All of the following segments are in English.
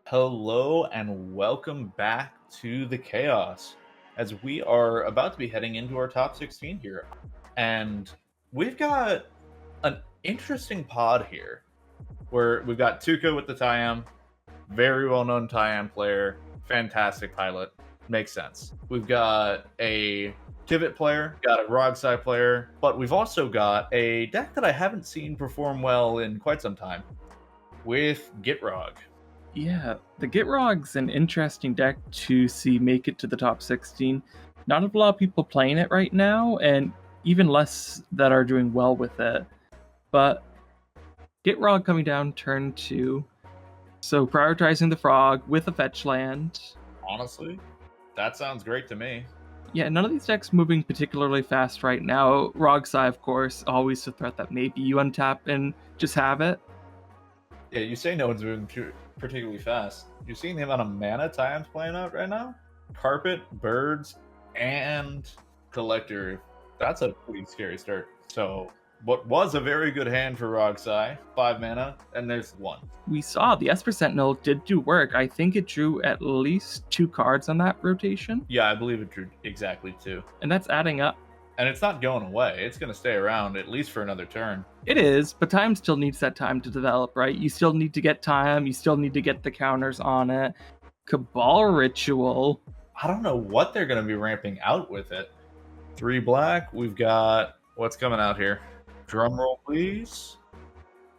Hello and welcome back to the Chaos as we are about to be heading into our top 16 here. And we've got an interesting pod here where we've got Tuca with the Tayam, very well known Tayam player, fantastic pilot, makes sense. We've got a Tivit player, got a Rogsai player, but we've also got a deck that I haven't seen perform well in quite some time with Gitrog. Yeah, the Gitrog's an interesting deck to see make it to the top 16. Not a lot of people playing it right now, and even less that are doing well with it. But Gitrog coming down turn 2, so prioritizing the frog with a fetch land. Honestly, that sounds great to me. Yeah, none of these decks moving particularly fast right now. Rogsai, of course, always a threat that maybe you untap and just have it. Yeah, you say no one's moving particularly fast. You're seeing the amount of mana Tayam's playing out right now? Carpet, birds, and collector. That's a pretty scary start. So, what was a very good hand for Rogsai, 5 mana, and there's 1. We saw the Esper Sentinel did do work. I think it drew at least 2 cards on that rotation. Yeah, I believe it drew exactly 2. And that's adding up. And it's not going away. It's going to stay around at least for another turn. It is, but Tayam still needs that time to develop, right? You still need to get Tayam, you still need to get the counters on it. Cabal Ritual. I don't know what they're going to be ramping out with it. 3 black. We've got what's coming out here. Drum roll, please.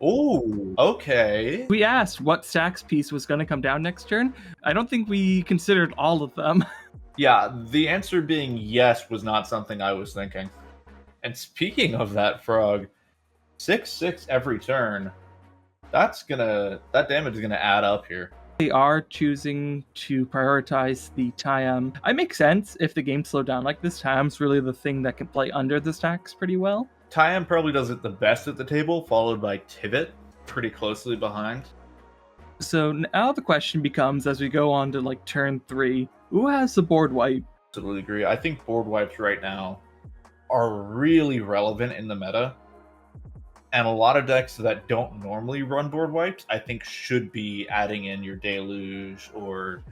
Oh, okay. We asked what stacks piece was going to come down next turn. I don't think we considered all of them. Yeah, the answer being yes was not something I was thinking. And speaking of that frog, 6/6 every turn. That damage is gonna add up here. They are choosing to prioritize the Tayam. I make sense if the game slowed down like this. Tayam's really the thing that can play under the stacks pretty well. Tayam probably does it the best at the table, followed by Tivit, pretty closely behind. So now the question becomes, as we go on to turn 3, who has the board wipe? Absolutely agree. I think board wipes right now are really relevant in the meta. And a lot of decks that don't normally run board wipes, I think should be adding in your Deluge or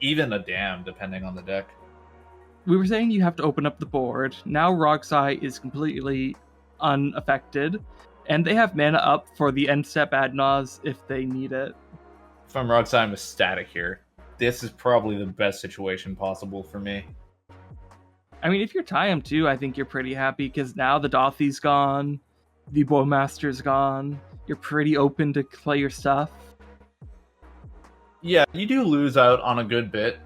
even a Dam, depending on the deck. We were saying you have to open up the board. Now Rogsai is completely unaffected, and they have mana up for the end step ad naus if they need it. If I'm Rogsai, I'm ecstatic here. This is probably the best situation possible for me. I mean, if you're Tayam too, I think you're pretty happy because now the Dothy's gone, the Bowmaster's gone. You're pretty open to play your stuff. Yeah, you do lose out on a good bit,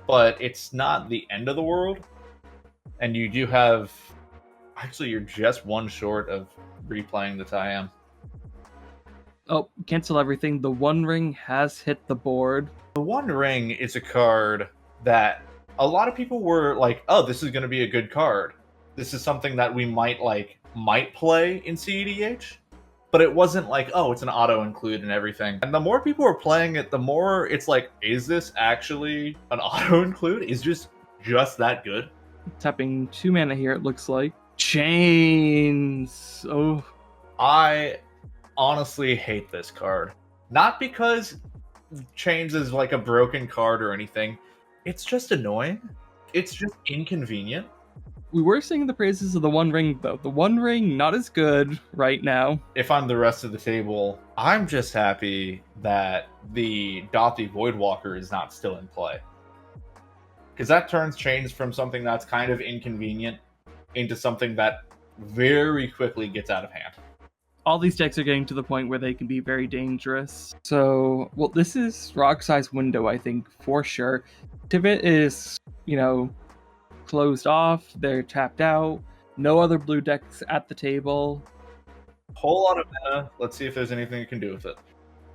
but it's not the end of the world. And you do have... Actually, you're just one short of replaying the Tayam. Oh, cancel everything. The One Ring has hit the board. The One Ring is a card that a lot of people were like, oh, this is going to be a good card. This is something that we might play in cEDH. But it wasn't like, oh, it's an auto-include and everything. And the more people are playing it, the more it's like, is this actually an auto-include? Is just that good? Tapping 2 mana here, it looks like. Chains! Oh. I honestly hate this card. Not because Chains is like a broken card or anything. It's just annoying. It's just inconvenient. We were singing the praises of the One Ring, though. The One Ring, not as good right now. If I'm the rest of the table, I'm just happy that the Dothy Voidwalker is not still in play. Because that turns Chains from something that's kind of inconvenient into something that very quickly gets out of hand. All these decks are getting to the point where they can be very dangerous. So, well, this is Rogsai's window, I think, for sure. Tivit is, closed off. They're tapped out. No other blue decks at the table. Whole lot of mana. Let's see if there's anything you can do with it.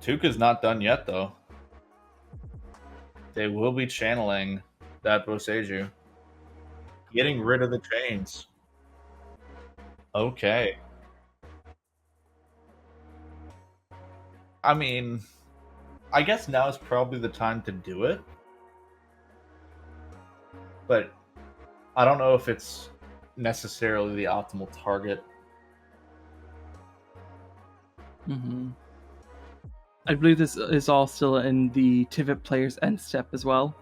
Tuca's not done yet, though. They will be channeling that Boseiju. Getting rid of the chains. Okay. I mean, I guess now is probably the time to do it. But I don't know if it's necessarily the optimal target. Mm-hmm. I believe this is all still in the Tivit player's end step as well.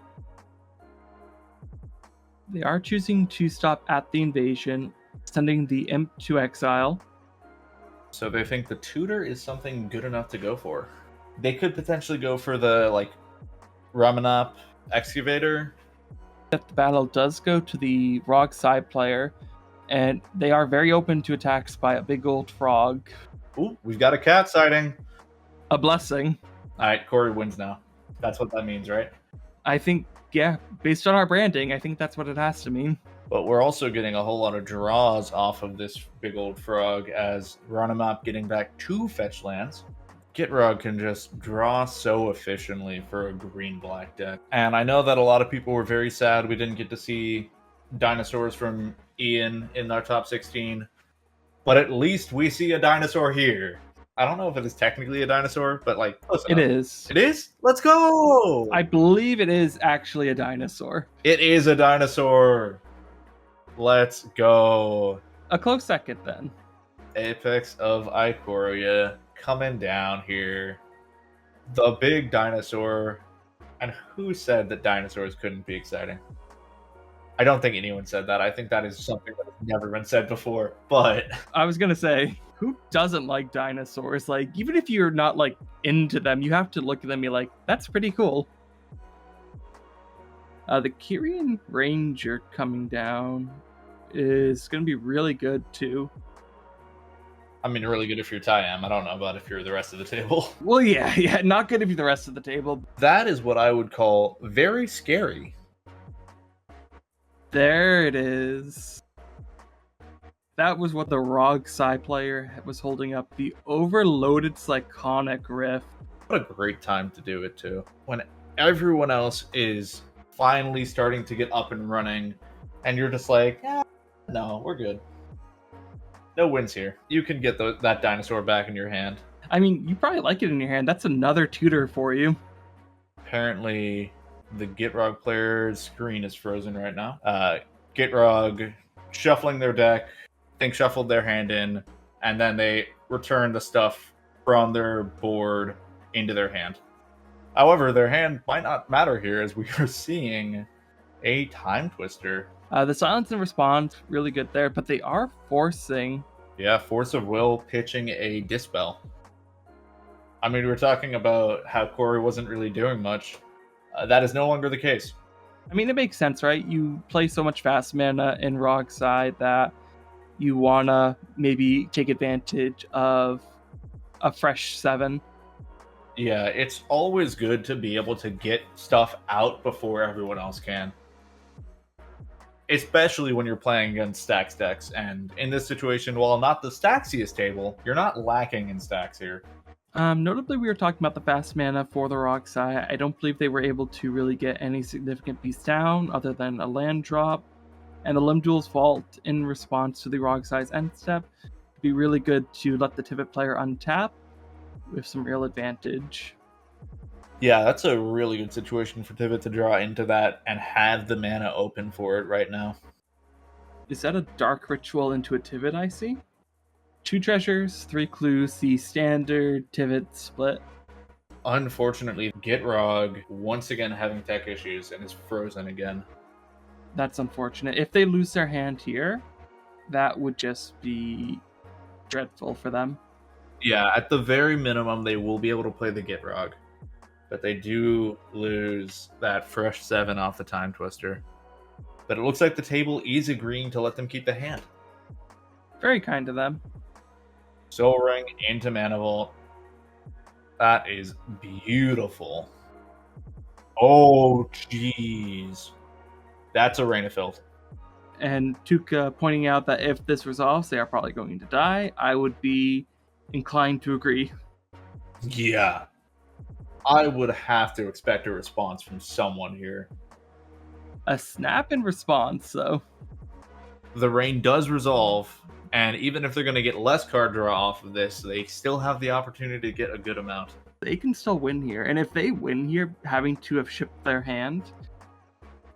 They are choosing to stop at the invasion, sending the imp to exile. So they think the tutor is something good enough to go for. They could potentially go for the, like, Ramanop excavator. That the battle does go to the Rog side player, and they are very open to attacks by a big old frog. Ooh, we've got a cat sighting. A blessing. All right, Corey wins now. That's what that means, right? I think, yeah, based on our branding, I think that's what it has to mean. But we're also getting a whole lot of draws off of this big old frog, as Ramanop getting back 2 fetch lands. Gitrog can just draw so efficiently for a green-black deck. And I know that a lot of people were very sad we didn't get to see Dinosaurs from Ian in our top 16, but at least we see a dinosaur here. I don't know if it is technically a dinosaur, but, like, close It enough. is. It is? Let's go! I believe it is actually a dinosaur. It is a dinosaur. Let's go. A close second, then. Apex of Ikoria coming down here. The big dinosaur. And who said that dinosaurs couldn't be exciting? I don't think anyone said that. I think that is something that has never been said before. But I was gonna say, who doesn't like dinosaurs? Like, even if you're not, like, into them, you have to look at them and be like, that's pretty cool. The Kyrian Ranger coming down is going to be really good, too. I mean, really good if you're Tayam. I don't know about if you're the rest of the table. Well, yeah, not good if you're the rest of the table. That is what I would call very scary. There it is. That was what the Rog Psy player was holding up. The overloaded Psychonic Rift. What a great time to do it, too. When everyone else is finally starting to get up and running, and you're just like, no, we're good. No wins here. You can get that dinosaur back in your hand. I mean, you probably like it in your hand. That's another tutor for you. Apparently, the Gitrog player's screen is frozen right now. Gitrog shuffling their deck, shuffled their hand in, and then they return the stuff from their board into their hand. However, their hand might not matter here, as we are seeing a Time Twister. The silence and response, really good there, but they are forcing. Yeah, Force of Will pitching a Dispel. I mean, we were talking about how Corey wasn't really doing much. That is no longer the case. I mean, it makes sense, right? You play so much fast mana in Rog side that you want to maybe take advantage of a fresh 7. Yeah, it's always good to be able to get stuff out before everyone else can. Especially when you're playing against stacks decks. And in this situation, while not the stacksiest table, you're not lacking in stacks here. Notably, we were talking about the fast mana for the Rog side. I don't believe they were able to really get any significant piece down other than a land drop. And the Limb Duel's Vault in response to the Rog side's end step would be really good to let the Tivit player untap with some real advantage. Yeah, that's a really good situation for Tivit to draw into that and have the mana open for it right now. Is that a Dark Ritual into a Tivit, I see? 2 treasures, 3 clues, the standard Tivit split. Unfortunately, Gitrog once again having tech issues and is frozen again. That's unfortunate. If they lose their hand here, that would just be dreadful for them. Yeah, at the very minimum, they will be able to play the Gitrog. But they do lose that fresh 7 off the Time Twister. But it looks like the table is agreeing to let them keep the hand. Very kind of them. Soul Ring into Mana Vault. That is beautiful. Oh, jeez. That's a Rain of Filth. And Tuka pointing out that if this resolves, they are probably going to die. I would be inclined to agree. Yeah. I would have to expect a response from someone here. A snap in response, though. The Rain does resolve, and even if they're going to get less card draw off of this, they still have the opportunity to get a good amount. They can still win here, and if they win here, having to have shipped their hand,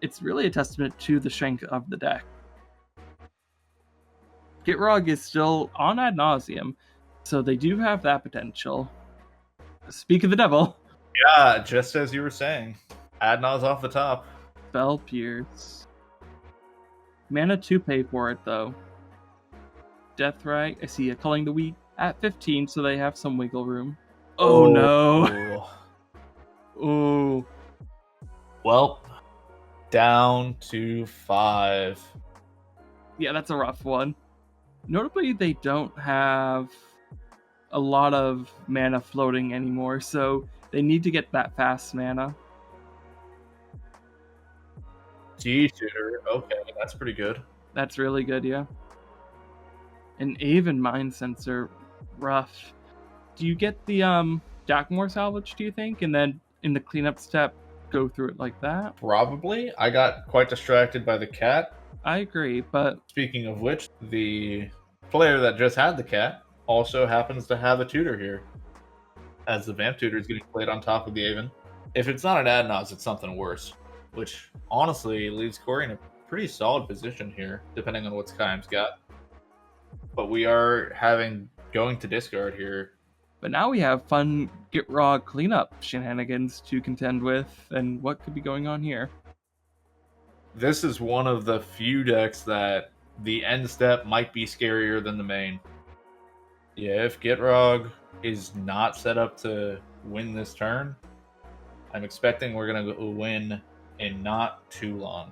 it's really a testament to the strength of the deck. Gitrog is still on ad nauseam, so they do have that potential. Speak of the devil. Yeah, just as you were saying. Adnaz off the top. Spell Pierce. Mana to pay for it, though. Deathrite. I see a Culling the Weak at 15, so they have some wiggle room. Oh no. Oh. Well, down to 5. Yeah, that's a rough one. Notably, they don't have a lot of mana floating anymore, so they need to get that fast mana. G-Tutor. Okay, that's pretty good. That's really good, yeah. An Aven Mind Sensor, rough. Do you get the Jackmore salvage, do you think? And then in the cleanup step, go through it like that? Probably. I got quite distracted by the cat. I agree, but... Speaking of which, the player that just had the cat also happens to have a tutor here, as the Vamp Tutor is getting played on top of the Aven. If it's not an Adnaz, it's something worse, which honestly leaves Corey in a pretty solid position here, depending on what Skyim's got. But we are going to discard here. But now we have fun Gitrog cleanup shenanigans to contend with, and what could be going on here? This is one of the few decks that the end step might be scarier than the main. Yeah, if Gitrog is not set up to win this turn, I'm expecting we're going to win in not too long.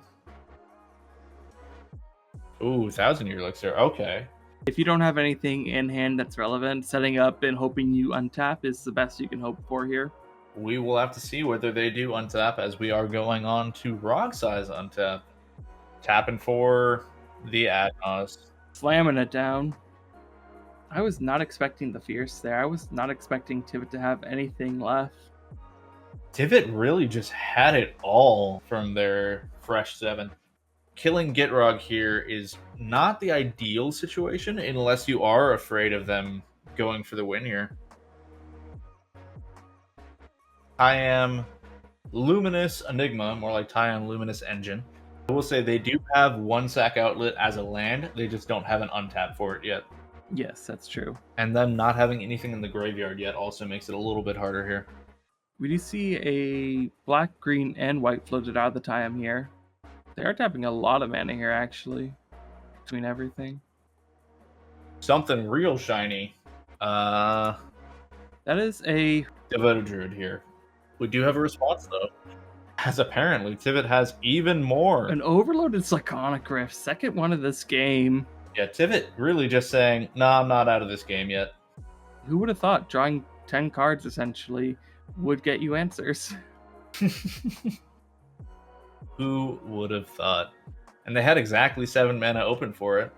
Ooh, 1,000-Year Elixir. Okay. If you don't have anything in hand that's relevant, setting up and hoping you untap is the best you can hope for here. We will have to see whether they do untap, as we are going on to Rog Size untap. Tapping for the Adnaz. Slamming it down. I was not expecting the Fierce there. I was not expecting Tivit to have anything left. Tivit really just had it all from their fresh 7. Killing Gitrog here is not the ideal situation unless you are afraid of them going for the win here. Tayam Luminous Enigma, more like Tayam Luminous Engine. I will say they do have 1 sack outlet as a land, they just don't have an untap for it yet. Yes, that's true. And them not having anything in the graveyard yet also makes it a little bit harder here. We do see a black, green, and white floated out of the Tayam here. They are tapping a lot of mana here, actually, between everything. Something real shiny. That is a Devoted Druid here. We do have a response, though. As apparently, Tivit has even more. An overloaded Laconic Rift, second one of this game. Yeah, Tivit really just saying, nah, I'm not out of this game yet. Who would have thought drawing 10 cards, essentially, would get you answers? Who would have thought? And they had exactly 7 mana open for it.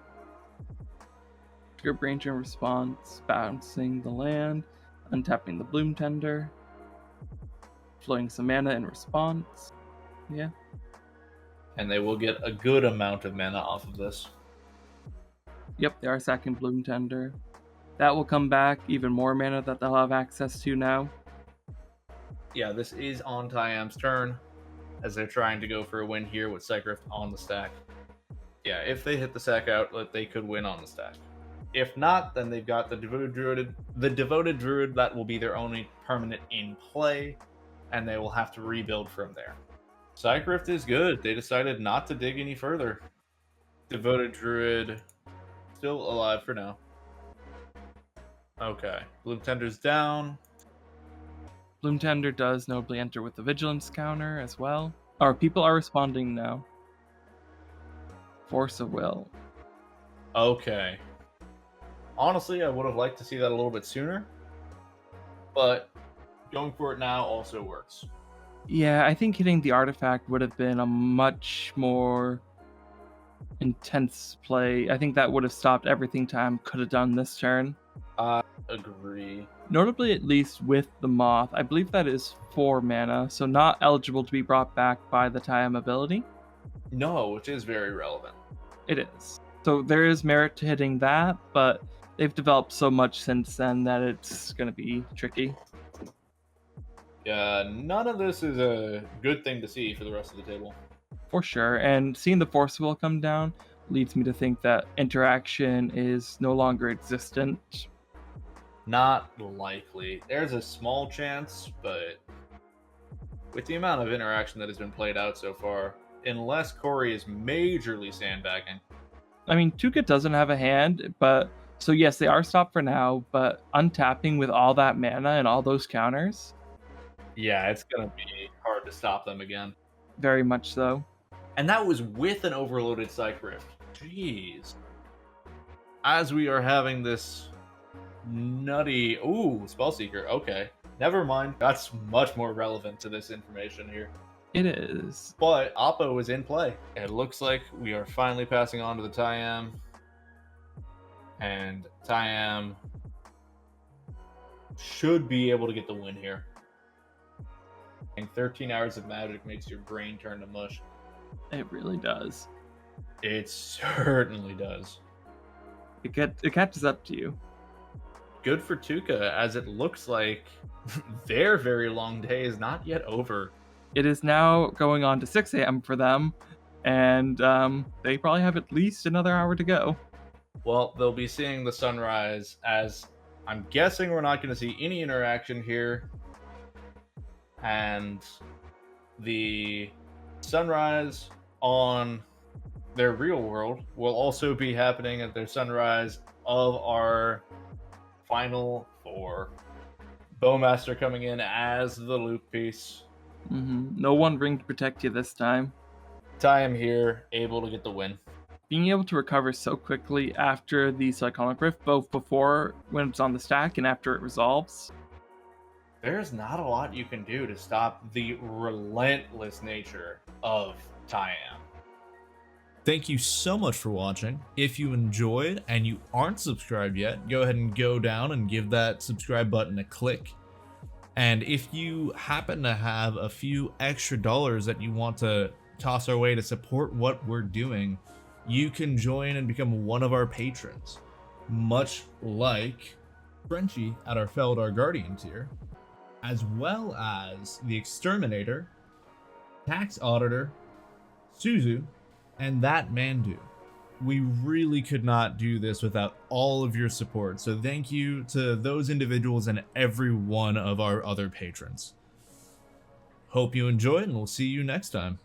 Trigger Branch in response, bouncing the land, untapping the Bloom Tender, flowing some mana in response. Yeah. And they will get a good amount of mana off of this. Yep, they are sacking Bloom Tender. That will come back, even more mana that they'll have access to now. Yeah, this is on Tayam's turn, as they're trying to go for a win here with Cycrift on the stack. Yeah, if they hit the sack outlet, they could win on the stack. If not, then they've got the Devoted Druid that will be their only permanent in play, and they will have to rebuild from there. Cycrift is good. They decided not to dig any further. Devoted Druid still alive for now. Okay, Bloom Tender's down. Bloom Tender does nobly enter with the Vigilance counter as well. Our people are responding now. Force of Will. Okay. Honestly, I would have liked to see that a little bit sooner, but going for it now also works. Yeah, I think hitting the artifact would have been a much more intense play. I think that would have stopped everything Tayam could have done this turn. I agree. Notably, at least with the Moth, I believe that is 4 mana, so not eligible to be brought back by the Tayam ability. No, which is very relevant. It is. So there is merit to hitting that, but they've developed so much since then that it's going to be tricky. Yeah, none of this is a good thing to see for the rest of the table. For sure, and seeing the Force Will come down leads me to think that interaction is no longer existent. Not likely. There's a small chance, but with the amount of interaction that has been played out so far, unless Corey is majorly sandbagging. I mean, Tuca doesn't have a hand, but so yes, they are stopped for now, but untapping with all that mana and all those counters, Yeah, it's going to be hard to stop them again. very much so. And that was with an overloaded Psych Rift. Jeez. As we are having this nutty... Ooh, Spellseeker. Okay. Never mind. That's much more relevant to this information here. It is. But Oppo is in play. It looks like we are finally passing on to the Tayam. And Tayam should be able to get the win here. And 13 hours of magic makes your brain turn to mush. It really does. It certainly does. It catches up to you. Good for Tuca, as it looks like their very long day is not yet over. It is now going on to 6 a.m. for them, and they probably have at least another hour to go. Well, they'll be seeing the sunrise, as I'm guessing we're not going to see any interaction here. And the sunrise on their real world will also be happening at their sunrise of our final four. Bowmaster coming in as the loop piece. No One Ring to protect you this time. Tayam here, able to get the win. Being able to recover so quickly after the Cyclonic Rift, both before when it's on the stack and after it resolves. There's not a lot you can do to stop the relentless nature of Tayam. Thank you so much for watching. If you enjoyed and you aren't subscribed yet, go ahead and go down and give that subscribe button a click. And if you happen to have a few extra dollars that you want to toss our way to support what we're doing, you can join and become one of our patrons. Much like Frenchie at our Feldar Guardian tier, as well as the Exterminator, Tax Auditor, Suzu, and that Mandu. We really could not do this without all of your support, so thank you to those individuals and every one of our other patrons. Hope you enjoyed, and we'll see you next time.